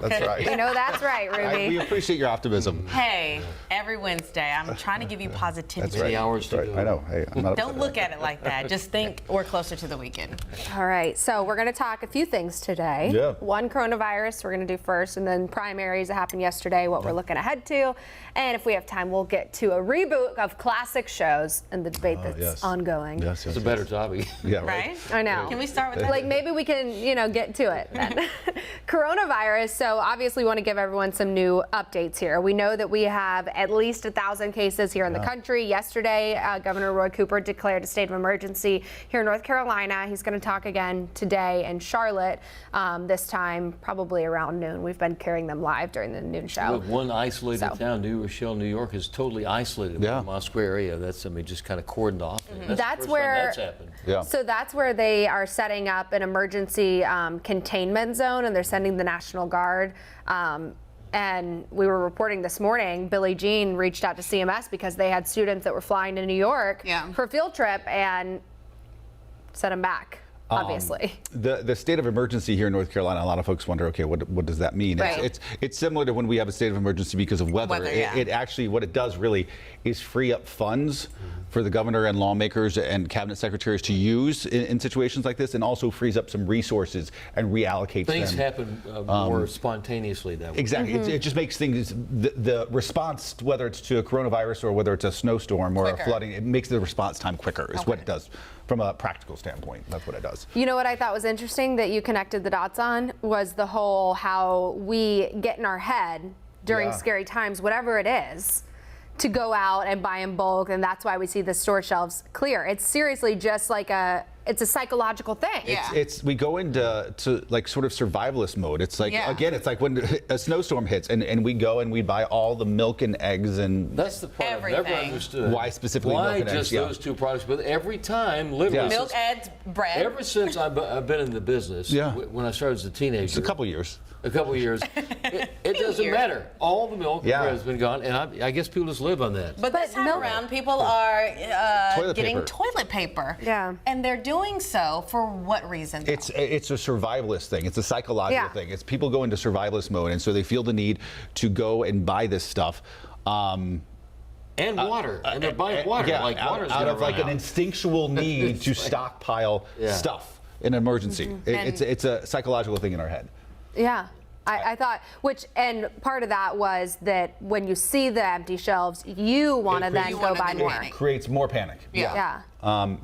That's right. You know that's right, Ruby. We appreciate your optimism. Hey, every Wednesday, I'm trying to give you positivity. That's right. Hours to go. I know. Hey, I'm not Don't look at it like that. Just think we're closer to the weekend. All right, so we're going to talk a few things today. Yeah. One, coronavirus, we're going to do first, and then primaries that happened yesterday, what we're looking ahead to. And if we have time, we'll get to a reboot of classic shows and the debate that's ongoing. Yes, It's a better topic. Yeah, Right? I know. Can we start with that? Like maybe we can, get to it then. Coronavirus, so obviously we want to give everyone some new updates here. We know that we have at least 1,000 cases here in the country. Yesterday, Governor Roy Cooper declared a state of emergency here in North Carolina. He's going to talk again today in Charlotte, this time probably around noon. We've been carrying them live during the noon show. With one isolated town, New Rochelle, New York, is totally isolated. Yeah. The Mosque area. That's, just kind of cordoned off. That's the first where time that's happened. Yeah. So that's where they are setting up an emergency containment zone, and they're sending the National Guard. And we were reporting this morning, Billie Jean reached out to CMS because they had students that were flying to New York for a field trip and sent them back. Obviously. The state of emergency here in North Carolina, a lot of folks wonder, okay, what does that mean? Right. It's similar to when we have a state of emergency because of weather. It actually, what it does really is free up funds for the governor and lawmakers and cabinet secretaries to use in situations like this, and also frees up some resources and reallocates Things them. happen more spontaneously that way. Exactly. It just makes things, the response, whether it's to a coronavirus or whether it's a snowstorm or a flooding, it makes the response time quicker is what it does from a practical standpoint. That's what it does. You know what I thought was interesting that you connected the dots on was the whole how we get in our head during scary times, whatever it is, to go out and buy in bulk, and that's why we see the store shelves clear. It's seriously just like it's a psychological thing. It's we go into like sort of survivalist mode. It's like again, it's like when a snowstorm hits and we go and we buy all the milk and eggs and that's the part I've never understood. Why specifically milk and eggs? Why just those two products? But every time, literally, milk, eggs, bread. Ever since I've been in the business, when I started as a teenager, it's a couple years. It doesn't matter. All the milk and bread has been gone, and I guess people just live on that. But this time around, people are getting toilet paper. Yeah. And they're doing so for what reason? It's a survivalist thing. It's a psychological thing. It's people go into survivalist mode, and so they feel the need to go and buy this stuff. And water. And they're buying water. Yeah, like water's out of like an instinctual need to stockpile stuff in an emergency. It's a psychological thing in our head. Yeah. I thought, and part of that was that when you see the empty shelves, you want to then go buy more. It creates more panic. Yeah.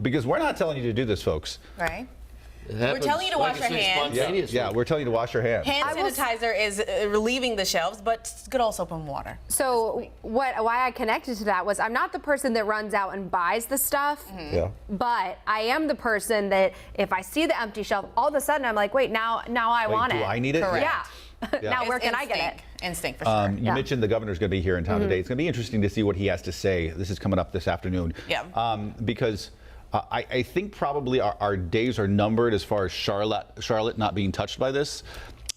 Because we're not telling you to do this, folks. Right. We're telling you to wash your hands. Yeah, we're telling you to wash your hands. Hand sanitizer is relieving the shelves, but good old soap and water. So why I connected to that was I'm not the person that runs out and buys the stuff, but I am the person that if I see the empty shelf, all of a sudden I'm like, wait, now I want it. Do I need it? Correct. Yeah. Now where can I get it? Instinct for sure. You mentioned the governor's going to be here in town today. It's going to be interesting to see what he has to say. This is coming up this afternoon. Yeah. Because I think probably our days are numbered as far as Charlotte not being touched by this.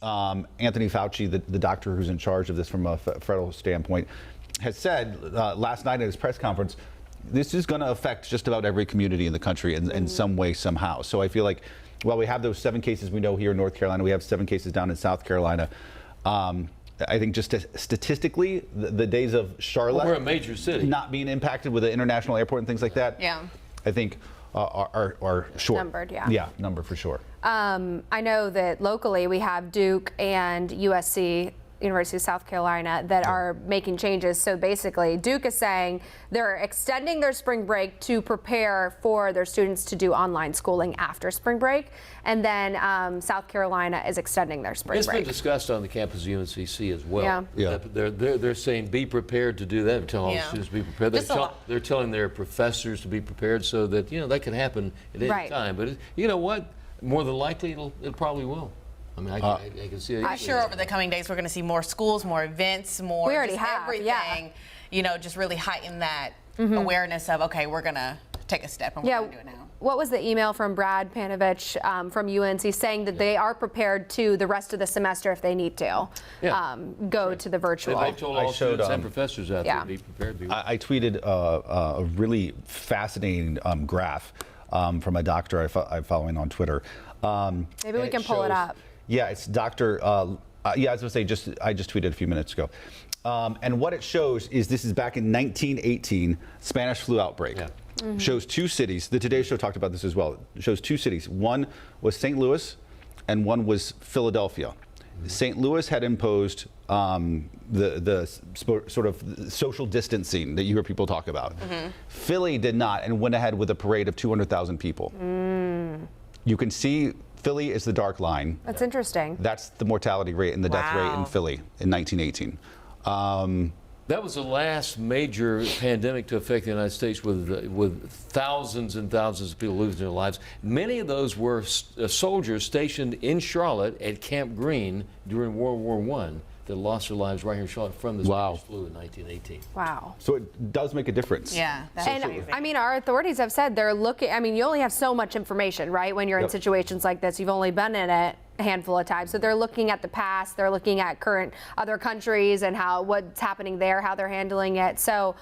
Anthony Fauci, the doctor who's in charge of this from a federal standpoint, has said last night at his press conference, this is going to affect just about every community in the country in some way, somehow. So I feel like, while we have those 7 cases we know here in North Carolina, we have 7 cases down in South Carolina. I think just statistically, the days of Charlotte, we're a major city, not being impacted with an international airport and things like that, I think are short. Numbered, Yeah, numbered for sure. I know that locally we have Duke and USC, University of South Carolina, that are making changes. So basically, Duke is saying they're extending their spring break to prepare for their students to do online schooling after spring break. And then South Carolina is extending their spring break. It's been discussed on the campus of UNCC as well. Yeah. They're saying be prepared to do that. Tell all the students to be prepared. They're telling their professors to be prepared so that, that can happen at any time. But you know what? More than likely, it probably will. I mean, I can see it. I'm sure over the coming days we're going to see more schools, more events, more we already have, everything. Just really heighten that awareness of, okay, we're going to take a step and we're going to do it now. What was the email from Brad Panovich from UNC saying that they are prepared to the rest of the semester if they need to go to the virtual? They've told all students and professors out there to be prepared. I tweeted a really fascinating graph from a doctor I'm following on Twitter. Maybe we can pull it up. Yeah, it's Dr. Yeah, I was going to say, I just tweeted a few minutes ago. And what it shows is this is back in 1918, Spanish flu outbreak. Yeah. Shows 2 cities. The Today Show talked about this as well. It shows 2 cities. One was St. Louis and one was Philadelphia. St. Louis had imposed the sort of social distancing that you hear people talk about. Philly did not and went ahead with a parade of 200,000 people. You can see Philly is the dark line. That's interesting. That's the mortality rate and the death rate in Philly in 1918. That was the last major pandemic to affect the United States with thousands and thousands of people losing their lives. Many of those were soldiers stationed in Charlotte at Camp Green during World War I that lost their lives right here in Charlotte from the Spanish flu in 1918. Wow. So it does make a difference. Yeah. And I mean, our authorities have said they're looking, I mean, you only have so much information, right? When you're in situations like this, you've only been in it a handful of times. So they're looking at the past, they're looking at current other countries and what's happening there, how they're handling it. So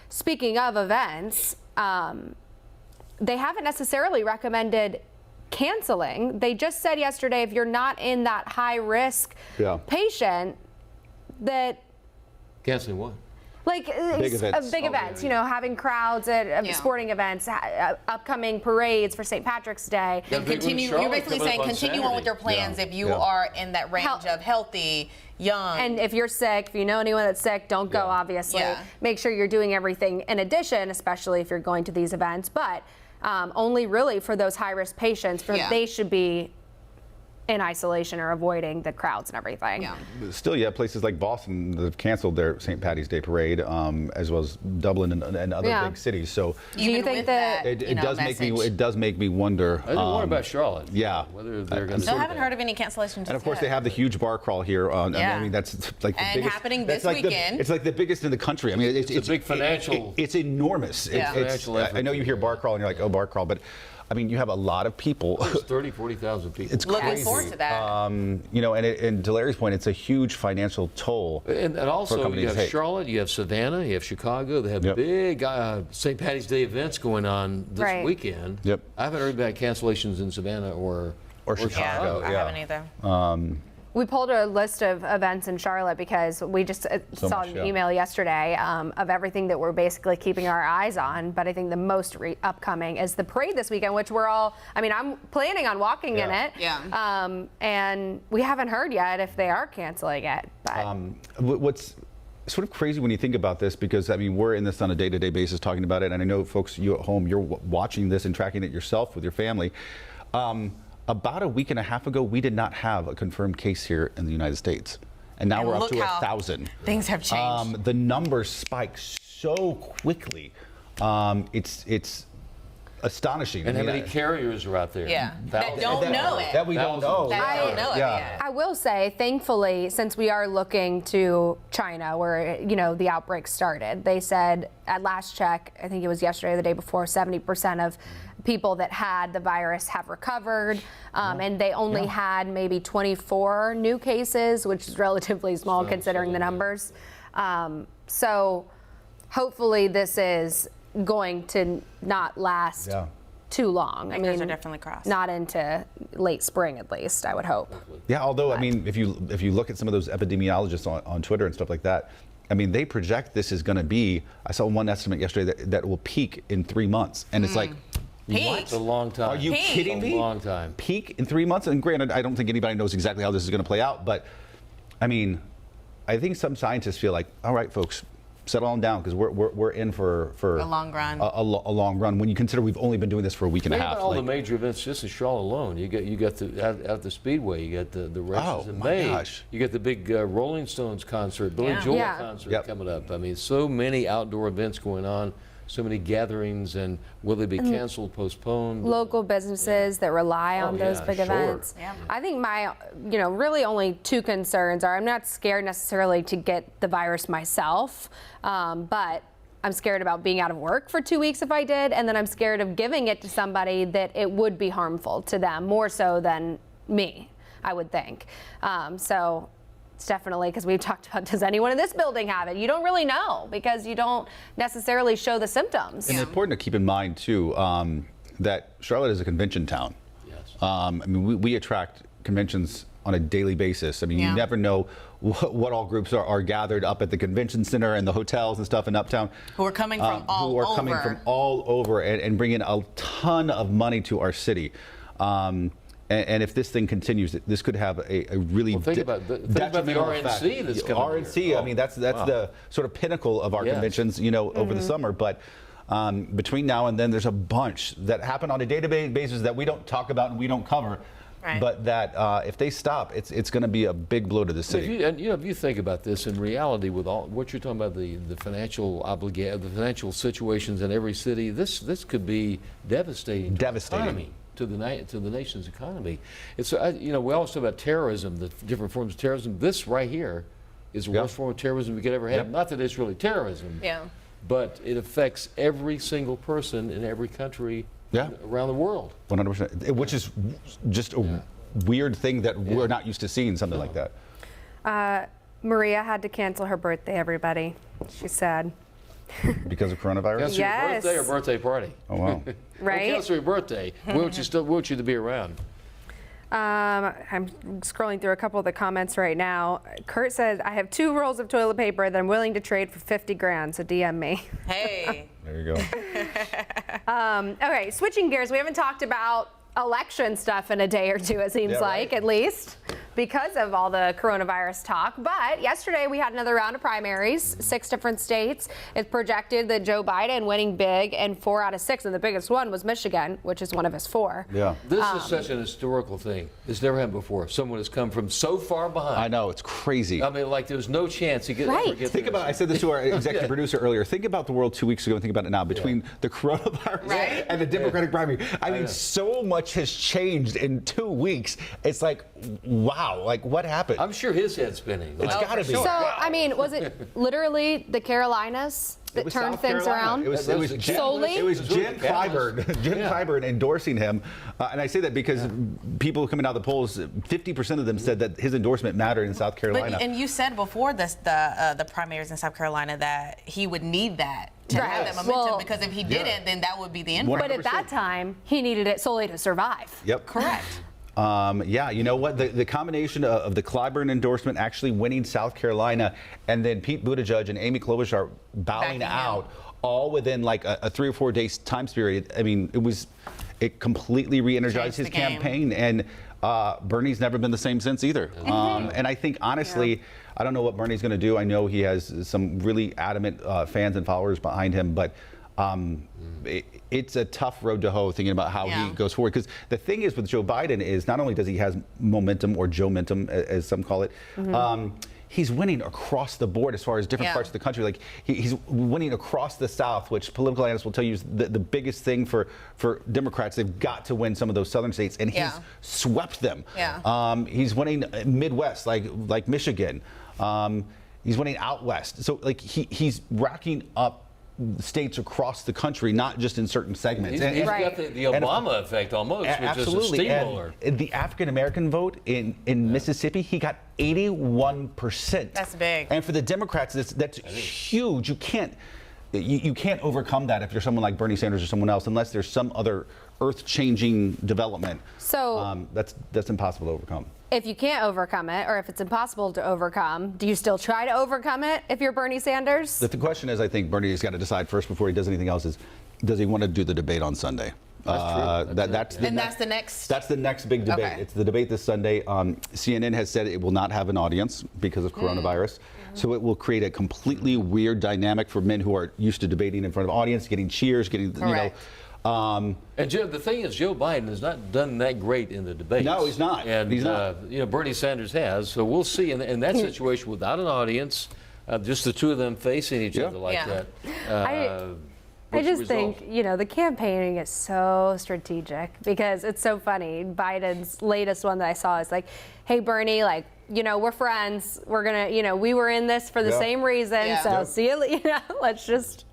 speaking of events, they haven't necessarily recommended canceling. They just said yesterday, if you're not in that high risk patient, that canceling what? Like big events, you know, having crowds at sporting events, upcoming parades for St. Patrick's Day. And you're basically saying continue on with your plans if you are in that range of healthy, young. And if you're sick, if you know anyone that's sick, don't go, obviously. Make sure you're doing everything in addition, especially if you're going to these events. But only really for those high-risk patients, they should be in isolation or avoiding the crowds and everything. Still, you have places like Boston that have canceled their St. Patty's Day parade, as well as Dublin and other big cities. So do you think that it does make me wonder? I wonder about Charlotte. Yeah, whether they're going to. Still haven't heard of any cancellations. And of course, they have the huge bar crawl here. I mean, that's like the biggest, happening this weekend. It's like the biggest in the country. I mean, it's a big financial. It's enormous. I know you hear bar crawl and you're like, oh, bar crawl, but I mean, you have a lot of people. There's 30,000, 40,000 people. It's looking crazy. forward to that. You know, and to Larry's point, it's a huge financial toll. And also, you have Charlotte, you have Savannah, you have Chicago. They have big St. Patty's Day events going on this weekend. I haven't heard about cancellations in Savannah or Chicago. I haven't either. We pulled a list of events in Charlotte because we just saw an email yesterday of everything that we're basically keeping our eyes on. But I think the most upcoming is the parade this weekend, which we're all, I mean, I'm planning on walking in it. And we haven't heard yet if they are canceling it. But what's sort of crazy when you think about this, because I mean, we're in this on a day-to-day basis talking about it. And I know folks, you at home, you're watching this and tracking it yourself with your family. About a week and a half ago, we did not have a confirmed case here in the United States. And now we're up to 1,000. Things have changed. The numbers spike so quickly. It's astonishing. And how many carriers are out there? That don't know it. That we don't know. That don't know it yet. I will say, thankfully, since we are looking to China, where the outbreak started, they said at last check, I think it was yesterday or the day before, 70% of people that had the virus have recovered, and they only had maybe 24 new cases, which is relatively small considering the numbers. So hopefully this is going to not last too long. I mean, those are definitely crossed. Not into late spring, at least, I would hope. Yeah, although, I mean, if you look at some of those epidemiologists on Twitter and stuff like that, I mean, they project this is going to be, I saw one estimate yesterday that will peak in 3 months. And it's like, what? It's a long time. Are you kidding me? A long time. Peak in 3 months? And granted, I don't think anybody knows exactly how this is going to play out, but I mean, I think some scientists feel like, all right, folks, settle on down, because we're in for a long run. A long run. When you consider we've only been doing this for a week and a half. All the major events just in Charlotte alone. You got at the Speedway. You got the races in May. Gosh. You got the big Rolling Stones concert, Billy Joel concert coming up. I mean, so many outdoor events going on. So many gatherings, and will they be canceled, postponed? Local businesses that rely on those big events. I think my, really only two concerns are, I'm not scared necessarily to get the virus myself, but I'm scared about being out of work for 2 weeks if I did, and then I'm scared of giving it to somebody that it would be harmful to them, more so than me, I would think. So it's definitely, because we've talked about, does anyone in this building have it? You don't really know, because you don't necessarily show the symptoms. And it's important to keep in mind, too, that Charlotte is a convention town. Yes. I mean, we attract conventions on a daily basis. I mean, you never know what all groups are gathered up at the convention center and the hotels and stuff in Uptown. Who are coming from all over. Who are coming from all over and bringing a ton of money to our city. And if this thing continues, this could have a really think about the RNC that's coming RNC, here. I mean, that's the sort of pinnacle of our conventions, over the summer. But between now and then, there's a bunch that happen on a day-to-day basis that we don't talk about and we don't cover. Right. But that if they stop, it's going to be a big blow to the city. If you think about this in reality, with all what you're talking about, the financial the financial situations in every city, this could be devastating. Devastating. To the nation's economy. It's we always talk about terrorism, the different forms of terrorism. This right here is the worst form of terrorism we could ever have. Not that it's really terrorism, but it affects every single person in every country around the world. 100%, which is just a weird thing that we're not used to seeing something like that. Maria had to cancel her birthday, everybody. She's sad. Because of coronavirus? Cancel your birthday or birthday party? Oh, wow. Right? Well, cancel your birthday. We want you to be around. I'm scrolling through a couple of the comments right now. Kurt says, I have 2 rolls of toilet paper that I'm willing to trade for 50 grand, so DM me. Hey. There you go. Okay, switching gears, we haven't talked about election stuff in a day or two, it seems like, at least, because of all the coronavirus talk. But yesterday we had another round of primaries, 6 different states. It's projected that Joe Biden winning big in 4 out of 6, and the biggest one was Michigan, which is one of his 4. Yeah. This is such an historical thing. It's never happened before. Someone has come from so far behind. I know, it's crazy. I mean, like there's no chance he could ever get Think about, I said this to our executive producer earlier, think about the world 2 weeks ago and think about it now. Between the coronavirus and the Democratic primary, I mean, so much has changed in 2 weeks. It's like, wow, like what happened? I'm sure his head's spinning. It's got to be. So, I mean, was it literally the Carolinas that turned South things Carolina. around? It was Jim, solely? It was Jim Clyburn, Clyburn endorsing him, and I say that because people coming out of the polls, 50% of them said that his endorsement mattered in South Carolina. And you said before this, the primaries in South Carolina that he would need that to have that momentum, because if he didn't, then that would be the end. But at that time, he needed it solely to survive. Yep. Correct. Yeah, you know what? The combination of the Clyburn endorsement actually winning South Carolina, and then Pete Buttigieg and Amy Klobuchar bowing out, all within like a 3 or 4 days time period. I mean, it completely re-energized his campaign, and Bernie's never been the same since either. And I think honestly, I don't know what Bernie's going to do. I know he has some really adamant fans and followers behind him, but it's a tough road to hoe thinking about how he goes forward. Because the thing is with Joe Biden is not only does he has momentum, or Joe-mentum as some call it, he's winning across the board as far as different parts of the country. Like he's winning across the South, which political analysts will tell you is the biggest thing for Democrats. They've got to win some of those southern states, and he's swept them. He's winning Midwest, like Michigan. He's winning out west. So like he's racking up states across the country, not just in certain segments. He's got the Obama effect almost, which is a steamroller. And the African American vote in Mississippi, he got 81%. That's big. And for the Democrats, that's huge. You can't overcome that if you're someone like Bernie Sanders or someone else, unless there's some other earth-changing development. So that's impossible to overcome. If you can't overcome it, or if it's impossible to overcome, do you still try to overcome it if you're Bernie Sanders? The question is, I think Bernie's got to decide first before he does anything else, is does he want to do the debate on Sunday? That's the next big debate. Okay. It's the debate this Sunday. CNN has said it will not have an audience because of coronavirus. So it will create a completely weird dynamic for men who are used to debating in front of an audience, getting cheers, getting, and Joe, the thing is, Joe Biden has not done that great in the debates. No, he's not. And he's not. Bernie Sanders has. So we'll see in that situation without an audience, just the two of them facing each other like that. I just think, the campaigning is so strategic, because it's so funny. Biden's latest one that I saw is like, hey, Bernie, like, we're friends. We're going to, we were in this for the same reason. So see you, let's just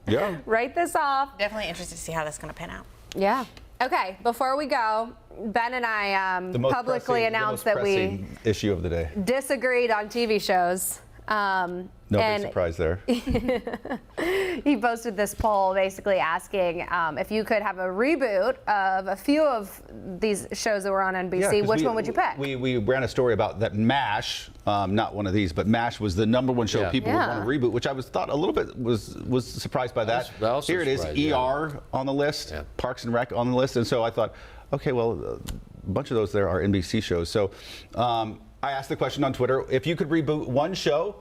write this off. Definitely interested to see how that's going to pan out. Yeah. Okay, before we go, Ben and I publicly announced that we issue of the day disagreed on TV shows. No big surprise there. He posted this poll basically asking if you could have a reboot of a few of these shows that were on NBC, which one would you pick? We ran a story about that MASH, not one of these, but MASH was the #1 show people would want to reboot, which I thought a little bit was surprised by that. Here it is, ER on the list, Parks and Rec on the list, and so I thought, okay, well, a bunch of those there are NBC shows. So I asked the question on Twitter, if you could reboot one show,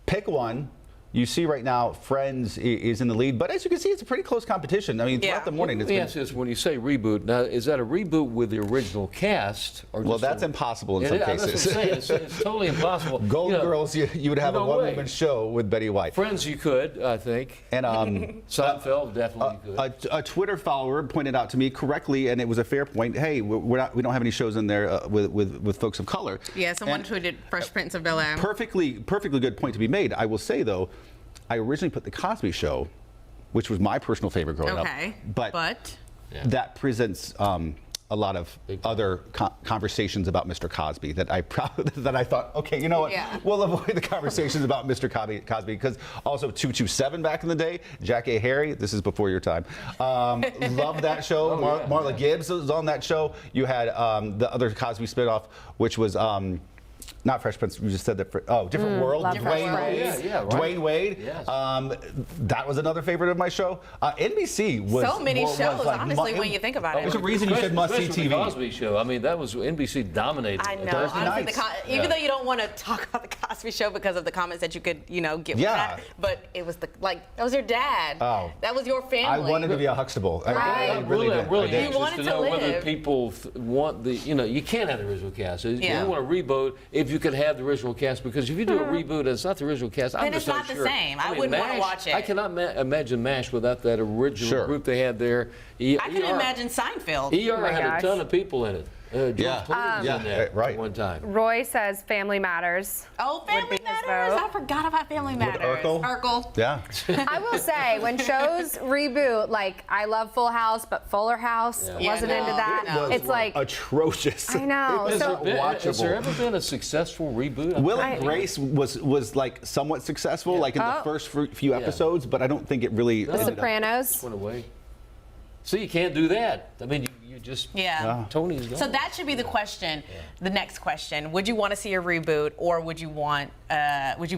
pick one. You see right now, Friends is in the lead, but as you can see, it's a pretty close competition. I mean, throughout the morning, Let me ask this: when you say reboot, now is that a reboot with the original cast, or well, that's impossible in some cases. That's what I'm saying. It's totally impossible. Golden Girls, you would have a one-woman show with Betty White. Friends, you could, I think. And Seinfeld definitely could. A Twitter follower pointed out to me correctly, and it was a fair point. Hey, we don't have any shows in there with folks of color. Yeah, someone tweeted Fresh Prince of Bel-Air. Perfectly good point to be made. I will say though, I originally put The Cosby Show, which was my personal favorite growing up. But that presents a lot of other conversations about Mr. Cosby that I thought, okay, you know what? We'll avoid the conversations about Mr. Cosby because also 227 back in the day, Jack A. Harry. This is before your time. Loved that show. Marla Gibbs was on that show. You had the other Cosby spinoff, which was. Not Fresh Prince, you just said that. Different World. Dwayne Wade. Right. Dwayne Wade. Yes. That was another favorite of my show. NBC was so many shows, like, honestly, when you think about it. There's a reason you said must-see TV. The Cosby Show. I mean, that was NBC dominated. I know. Thursday Honestly, nights. even though you don't want to talk about the Cosby Show because of the comments that you could, get with that, but it was that was your dad. Oh. That was your family. I wanted to be a Huxtable. I really did. Really You anxious wanted to to know whether live. people want the, you can't have the original cast. You don't want to reboot if you could have the original cast, because if you do a reboot and it's not the original cast, I'm Then just it's not not the sure. same. I wouldn't wanna watch it. I cannot imagine MASH without that original group they had there. I couldn't imagine Seinfeld. ER had a ton of people in it. George Clooney was in there at one time. Roy says Family Matters. Oh, Family Matters. I forgot about Family Matters. Urkel. Yeah. I will say, when shows reboot, like I love Full House, but Fuller House wasn't into that. It's like atrocious. I know. Has there ever been a successful reboot? Will and Grace was like somewhat successful, like in the first few episodes, but I don't think it really. The Sopranos. Just went away. See, you can't do that. I mean, you just Tony's gone. So that should be the question. The next question: would you want to see a reboot, or would you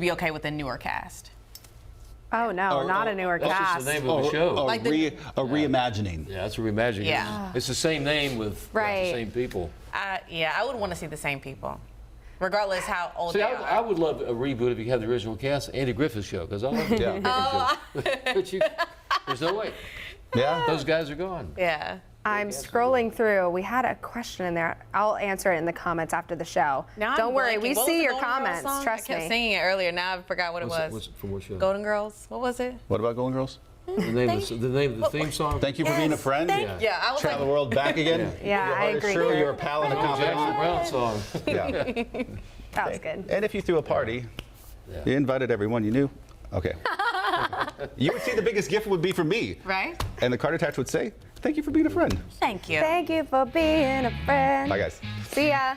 be okay with a newer cast? Oh no, not a newer that's cast. Just the name of the show. A reimagining. Yeah, that's a reimagining. Yeah. It's the same name with the same people. I would want to see the same people, regardless how old they are. I would love a reboot if you had the original cast, Andy Griffith's show, because I love the Griffith show. But there's no way. Yeah. Those guys are gone. Yeah. I'm scrolling through. We had a question in there. I'll answer it in the comments after the show. Now Don't worry, we what see was the your Golden Girls comments. song? Trust I kept me. singing it earlier. Now I forgot what it was. From what show? Golden Girls. What was it? What about Golden Girls? The name of the theme song. Thank you for being a friend. Yeah, I was Travel the world back again. Yeah, I agree. Sure, you're a pal and a Jackson confidant. Brown song. Yeah. That was good. And if you threw a party, you invited everyone you knew. Okay. You would see the biggest gift would be from me. Right. And the card attached would say, thank you for being a friend. Thank you. Thank you for being a friend. Bye, guys. See ya.